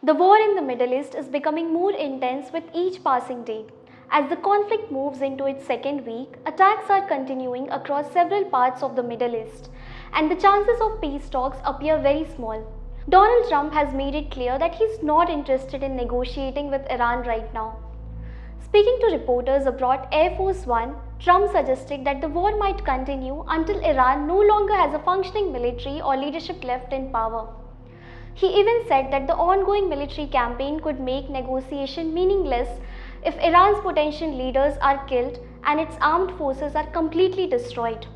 The war in the Middle East is becoming more intense with each passing day. As the conflict moves into its second week, attacks are continuing across several parts of the Middle East, and the chances of peace talks appear very small. Donald Trump has made it clear that he is not interested in negotiating with Iran right now. Speaking to reporters aboard Air Force One, Trump suggested that the war might continue until Iran no longer has a functioning military or leadership left in power. He even said that the ongoing military campaign could make negotiation meaningless if Iran's potential leaders are killed and its armed forces are completely destroyed.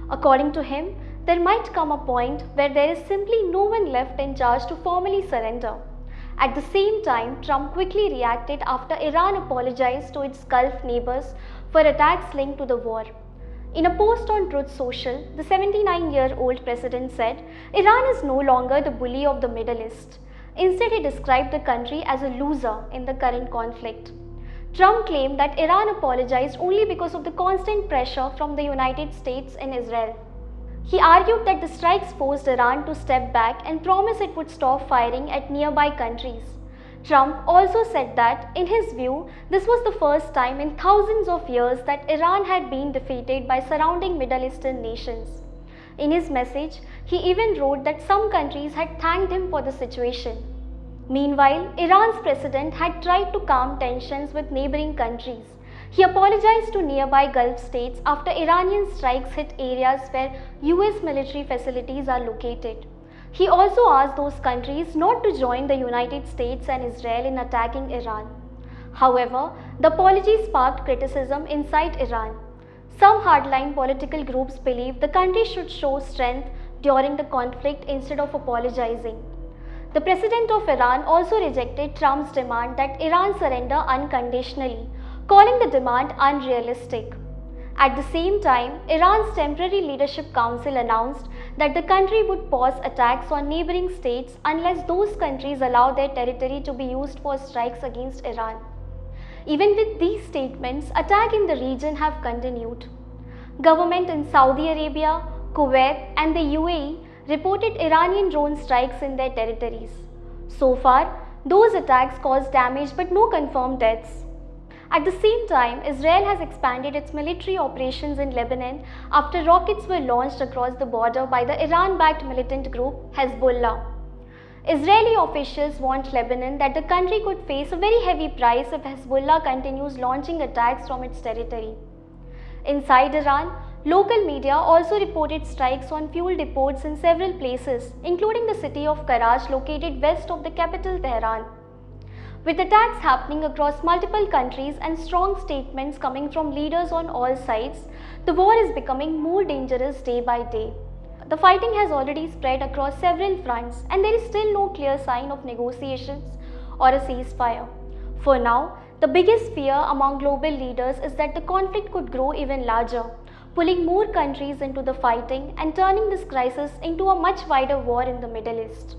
According to him, there might come a point where there is simply no one left in charge to formally surrender. At the same time, Trump quickly reacted after Iran apologized to its Gulf neighbors for attacks linked to the war. In a post on Truth Social, the 79-year-old president said, Iran is no longer the bully of the Middle East. Instead, he described the country as a loser in the current conflict. Trump claimed that Iran apologized only because of the constant pressure from the United States and Israel. He argued that the strikes forced Iran to step back and promise it would stop firing at nearby countries. Trump also said that, in his view, this was the first time in thousands of years that Iran had been defeated by surrounding Middle Eastern nations. In his message, he even wrote that some countries had thanked him for the situation. Meanwhile, Iran's president had tried to calm tensions with neighboring countries. He apologized to nearby Gulf states after Iranian strikes hit areas where US military facilities are located. He also asked those countries not to join the United States and Israel in attacking Iran. However, the apology sparked criticism inside Iran. Some hardline political groups believe the country should show strength during the conflict instead of apologizing. The president of Iran also rejected Trump's demand that Iran surrender unconditionally, calling the demand unrealistic. At the same time, Iran's Temporary Leadership Council announced that the country would pause attacks on neighboring states unless those countries allow their territory to be used for strikes against Iran. Even with these statements, attacks in the region have continued. Government in Saudi Arabia, Kuwait and the UAE reported Iranian drone strikes in their territories. So far, those attacks caused damage but no confirmed deaths. At the same time, Israel has expanded its military operations in Lebanon after rockets were launched across the border by the Iran-backed militant group Hezbollah. Israeli officials warned Lebanon that the country could face a very heavy price if Hezbollah continues launching attacks from its territory. Inside Iran, local media also reported strikes on fuel depots in several places, including the city of Karaj located west of the capital Tehran. With attacks happening across multiple countries and strong statements coming from leaders on all sides, the war is becoming more dangerous day by day. The fighting has already spread across several fronts and there is still no clear sign of negotiations or a ceasefire. For now, the biggest fear among global leaders is that the conflict could grow even larger, pulling more countries into the fighting and turning this crisis into a much wider war in the Middle East.